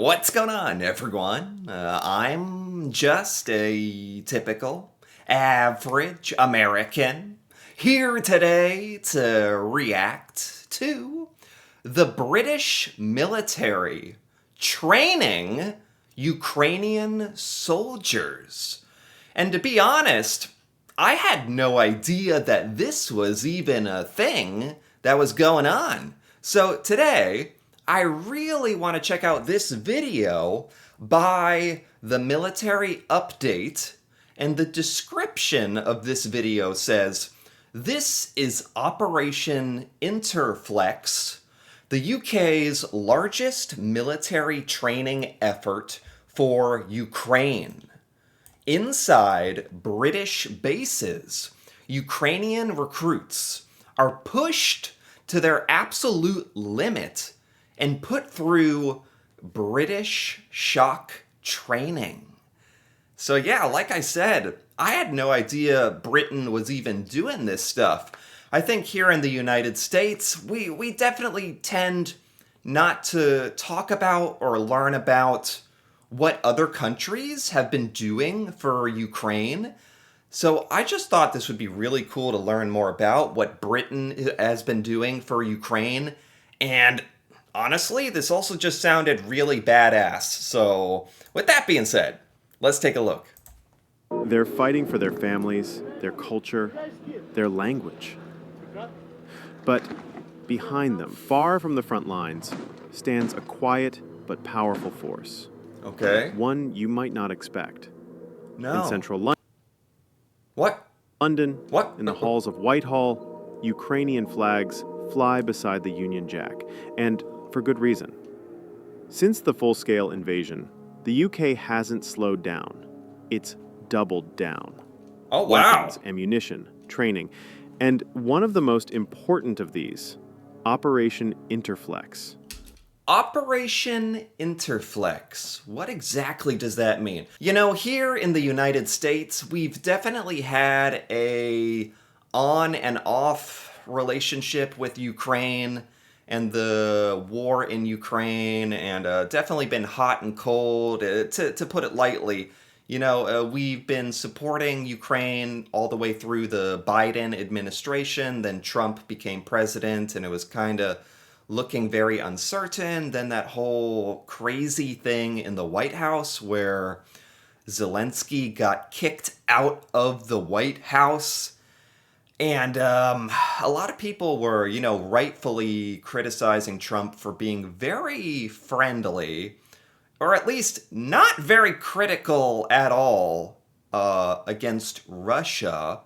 What's going on, everyone? I'm just a typical, average American here today to react to the British military training Ukrainian soldiers. And to be honest, I had no idea that this was even a thing that was going on. So today, I really want to check out this video by the military update, and the description of this video says, "This is Operation Interflex, the UK's largest military training effort for Ukraine. Inside British bases, Ukrainian recruits are pushed to their absolute limit and put through British shock training." So yeah, like I said, I had no idea Britain was even doing this stuff. I think here in the United States, we definitely tend not to talk about or learn about what other countries have been doing for Ukraine. So I just thought this would be really cool to learn more about what Britain has been doing for Ukraine. And honestly, this also just sounded really badass. So with that being said, let's take a look. They're fighting for their families, their culture, their language. But behind them, far from the front lines, stands a quiet but powerful force. Okay. One you might not expect. No. In central London, What? What? in the halls of Whitehall, Ukrainian flags fly beside the Union Jack, and for good reason. Since the full-scale invasion, the UK hasn't slowed down. It's doubled down. Oh, wow. Weapons, ammunition, training, and one of the most important of these, Operation Interflex. Operation Interflex. What exactly does that mean? You know, here in the United States, we've definitely had a on and off relationship with Ukraine and the war in Ukraine, and definitely been hot and cold, to put it lightly. You know, we've been supporting Ukraine all the way through the Biden administration, then Trump became president, and it was kind of looking very uncertain. Then that whole crazy thing in the White House where Zelensky got kicked out of the White House. And a lot of people were, rightfully criticizing Trump for being very friendly, or at least not very critical at all, against Russia,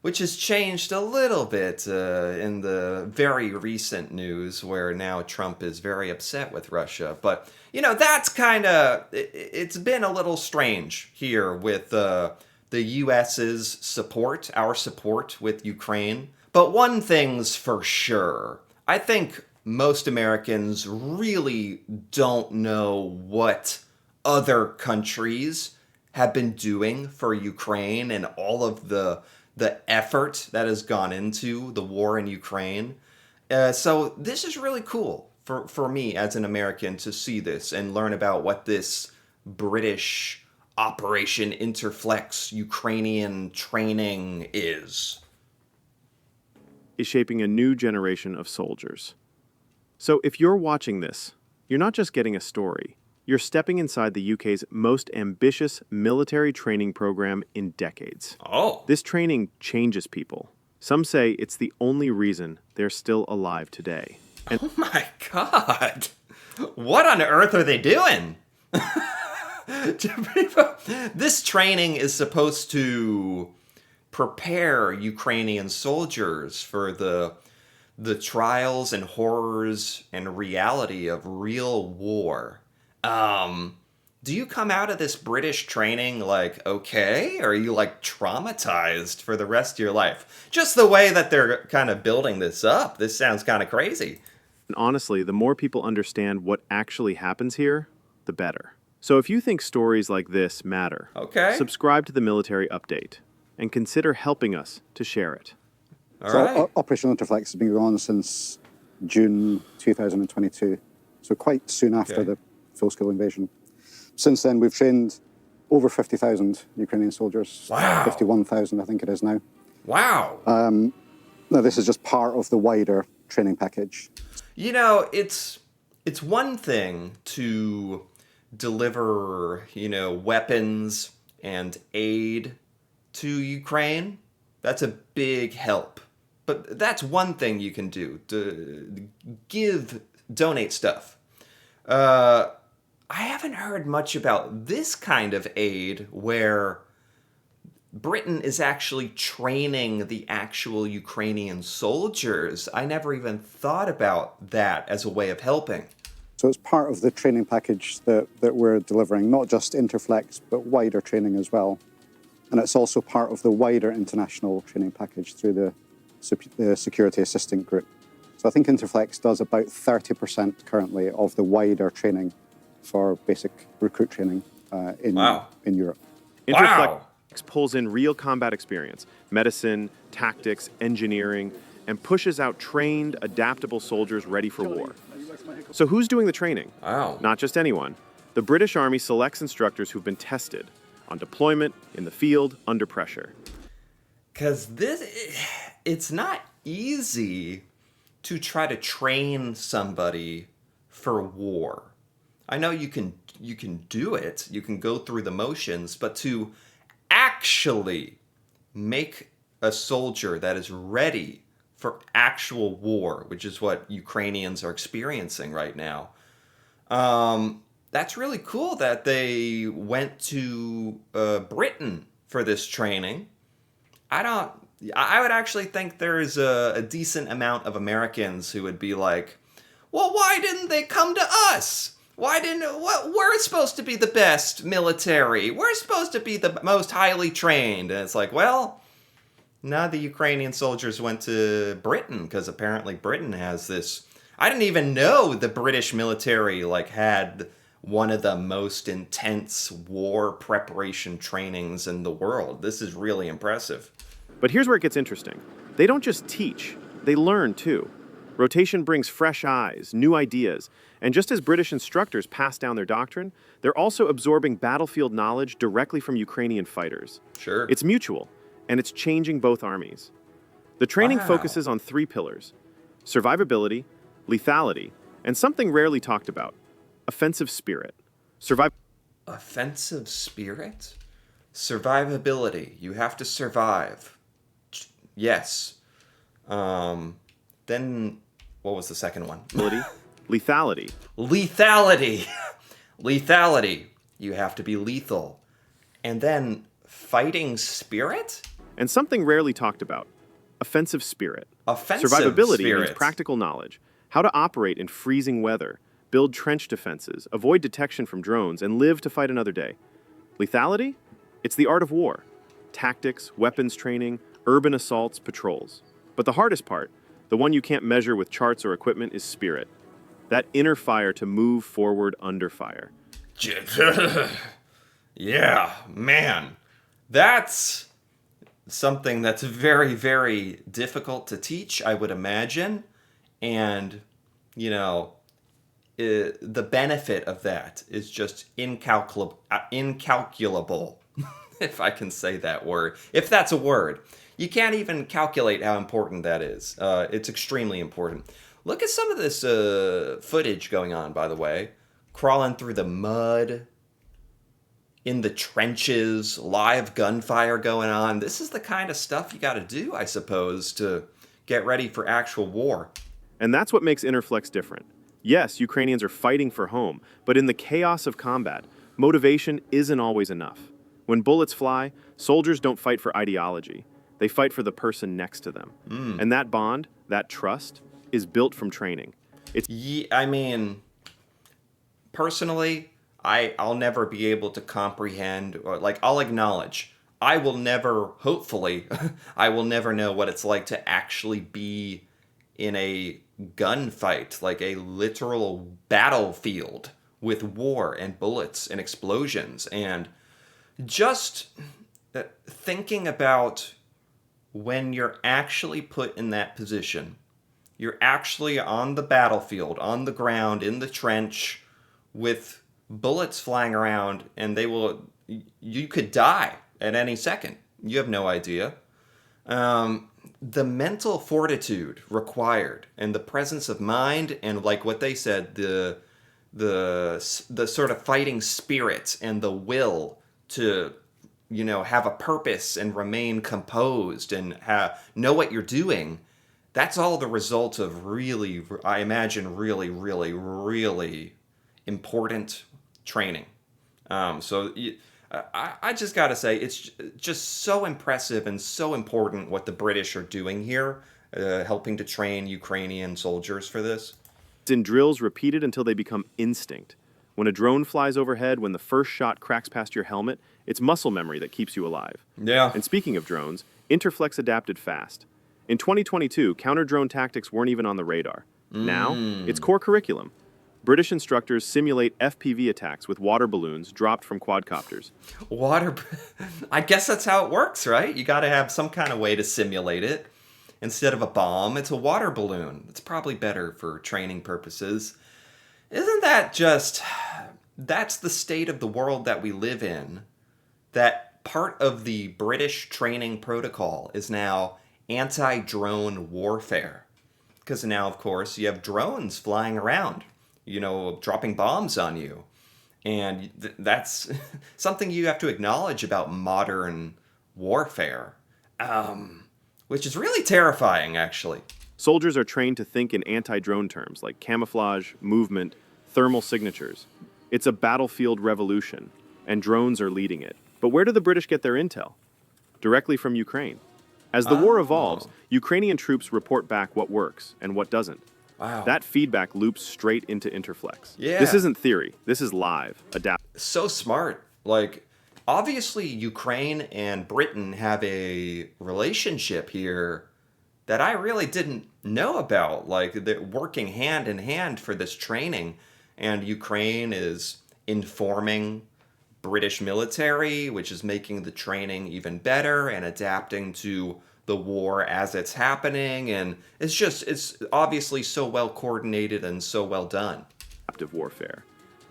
which has changed a little bit in the very recent news where now Trump is very upset with Russia. But, that's kind of, it's been a little strange here with the US's support, our support with Ukraine. But one thing's for sure, I think most Americans really don't know what other countries have been doing for Ukraine and all of the effort that has gone into the war in Ukraine. So this is really cool for me as an American to see this and learn about what this British Operation Interflex Ukrainian training is shaping a new generation of soldiers. So if you're watching this, you're not just getting a story. You're stepping inside the UK's most ambitious military training program in decades. Oh. This training changes people. Some say it's the only reason they're still alive today. And oh my God. What on earth are they doing? This training is supposed to prepare Ukrainian soldiers for the trials and horrors and reality of real war. Do you come out of this British training like, okay? Or are you like traumatized for the rest of your life? Just the way that they're kind of building this up, this sounds kind of crazy. honestly, the more people understand what actually happens here, the better. So if you think stories like this matter, Okay. subscribe to the Military Update and consider helping us to share it. All So right. Operation Interflex has been going on since June 2022. So quite soon after Okay. full-scale invasion. Since then, we've trained over 50,000 Ukrainian soldiers. Wow. 51,000, I think it is now. Wow. Now, this is just part of the wider training package. You know, it's one thing to deliver, weapons and aid to Ukraine. That's a big help. But that's one thing you can do, to donate stuff. I haven't heard much about this kind of aid where Britain is actually training the actual Ukrainian soldiers. I never even thought about that as a way of helping. So it's part of the training package that we're delivering, not just Interflex, but wider training as well. And it's also part of the wider international training package through the Security Assistant Group. So I think Interflex does about 30% currently of the wider training for basic recruit training in Europe. Interflex pulls in real combat experience, medicine, tactics, engineering, and pushes out trained, adaptable soldiers ready for war. So who's doing the training? Wow. Not just anyone. The British Army selects instructors who've been tested on deployment, in the field, under pressure. Because it's not easy to try to train somebody for war. I know you can do it, you can go through the motions, but to actually make a soldier that is ready for actual war, which is what Ukrainians are experiencing right now, that's really cool that they went to Britain for this training. I would actually think there's a decent amount of Americans who would be like, well, why didn't they come to us? We're supposed to be the best military. We're supposed to be the most highly trained. And it's like, well, now the Ukrainian soldiers went to Britain because apparently Britain has this. I didn't even know the British military had one of the most intense war preparation trainings in the world. This is really impressive. But here's where it gets interesting. They don't just teach, they learn too. Rotation brings fresh eyes, new ideas, and just as British instructors pass down their doctrine, they're also absorbing battlefield knowledge directly from Ukrainian fighters. Sure. It's mutual, and it's changing both armies. The training focuses on 3 pillars: survivability, lethality, and something rarely talked about: offensive spirit. Offensive spirit? Survivability. You have to survive. Yes. Then, what was the second one? Lethality. Lethality. Lethality. You have to be lethal. And then, fighting spirit? And something rarely talked about: offensive spirit. Offensive Survivability spirit. means practical knowledge, how to operate in freezing weather, build trench defenses, avoid detection from drones, and live to fight another day. Lethality? It's the art of war. Tactics, weapons training, urban assaults, patrols. But the hardest part, the one you can't measure with charts or equipment, is spirit. That inner fire to move forward under fire. Yeah, man. That's something that's very, very difficult to teach, I would imagine. And, the benefit of that is just incalculable, if I can say that word. If that's a word. You can't even calculate how important that is. It's extremely important. Look at some of this footage going on, by the way. Crawling through the mud, in the trenches, live gunfire going on. This is the kind of stuff you got to do, I suppose, to get ready for actual war. And that's what makes Interflex different. Yes, Ukrainians are fighting for home, but in the chaos of combat, motivation isn't always enough. When bullets fly, soldiers don't fight for ideology. They fight for the person next to them. And that bond, that trust, is built from training. Personally, I'll never be able to comprehend, or I'll acknowledge, I will never, hopefully, I will never know what it's like to actually be in a gunfight, like a literal battlefield with war and bullets and explosions. And just thinking about when you're actually put in that position, you're actually on the battlefield, on the ground, in the trench, with bullets flying around, and you could die at any second. You have no idea. The mental fortitude required and the presence of mind and like what they said, the sort of fighting spirit and the will to have a purpose and remain composed and know what you're doing. That's all the result of really, I imagine, really, really, really important training. I just got to say, it's just so impressive and so important what the British are doing here, helping to train Ukrainian soldiers for this. It's in drills repeated until they become instinct. When a drone flies overhead, when the first shot cracks past your helmet, it's muscle memory that keeps you alive. Yeah. And speaking of drones, Interflex adapted fast. In 2022, counter-drone tactics weren't even on the radar. Now, it's core curriculum. British instructors simulate FPV attacks with water balloons dropped from quadcopters. Water, I guess that's how it works, right? You got to have some kind of way to simulate it. Instead of a bomb, it's a water balloon. It's probably better for training purposes. Isn't that just, that's the state of the world that we live in. That part of the British training protocol is now anti-drone warfare. Because now, of course, you have drones flying around, dropping bombs on you. And that's something you have to acknowledge about modern warfare, which is really terrifying, actually. Soldiers are trained to think in anti-drone terms like camouflage, movement, thermal signatures. It's a battlefield revolution, and drones are leading it. But where do the British get their intel? Directly from Ukraine. As the war evolves, Ukrainian troops report back what works and what doesn't. Wow. That feedback loops straight into Interflex. Yeah. This isn't theory. This is live. So smart. Like, obviously, Ukraine and Britain have a relationship here that I really didn't know about. Like, they're working hand in hand for this training. And Ukraine is informing British military, which is making the training even better and adapting to the war as it's happening. And it's obviously so well coordinated and so well done. Adaptive warfare.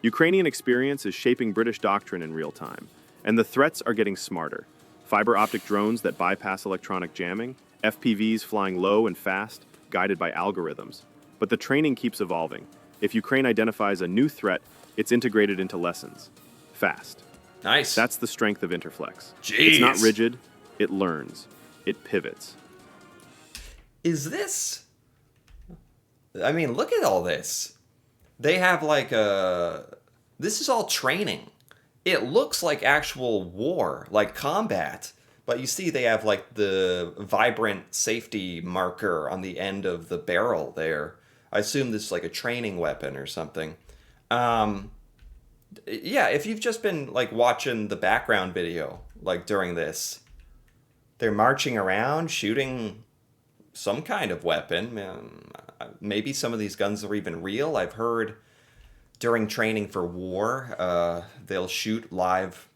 Ukrainian experience is shaping British doctrine in real time, and the threats are getting smarter. Fiber optic drones that bypass electronic jamming, FPVs flying low and fast, guided by algorithms. But the training keeps evolving. If Ukraine identifies a new threat, it's integrated into lessons. Fast. Nice. That's the strength of Interflex. Jeez. It's not rigid, it learns. It pivots. Is this... I mean, look at all this. They have this is all training. It looks like actual war, like combat. But you see they have like the vibrant safety marker on the end of the barrel there. I assume this is like a training weapon or something. Yeah, if you've just been like watching the background video, like during this, they're marching around shooting some kind of weapon. Maybe some of these guns are even real. I've heard during training for war, they'll shoot live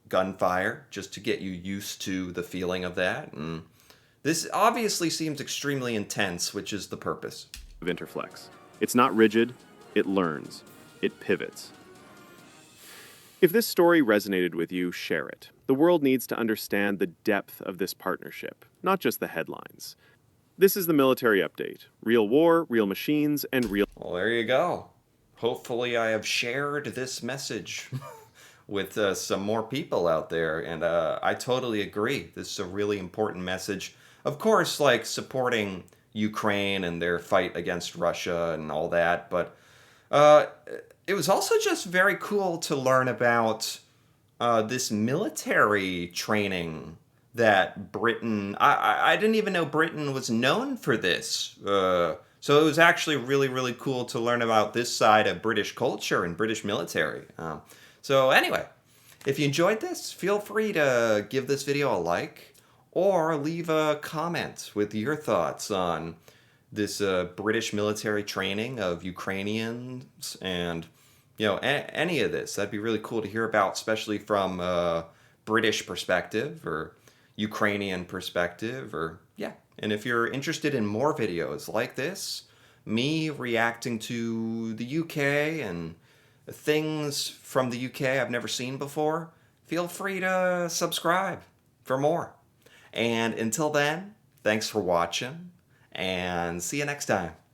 gunfire just to get you used to the feeling of that. And this obviously seems extremely intense, which is the purpose of Interflex. It's not rigid, it learns, it pivots. If this story resonated with you, share it. The world needs to understand the depth of this partnership, not just the headlines. This is the Military Update. Real war, real machines, and real... Well, there you go. Hopefully I have shared this message with some more people out there, and I totally agree. This is a really important message. Of course, like supporting Ukraine and their fight against Russia and all that, but it was also just very cool to learn about this military training that Britain... I didn't even know Britain was known for this. So it was actually really, really cool to learn about this side of British culture and British military. So anyway, if you enjoyed this, feel free to give this video a like or leave a comment with your thoughts on this British military training of Ukrainians and, any of this. That'd be really cool to hear about, especially from a British perspective or Ukrainian perspective or, yeah. And if you're interested in more videos like this, me reacting to the UK and things from the UK I've never seen before, feel free to subscribe for more. And until then, thanks for watching, and see you next time.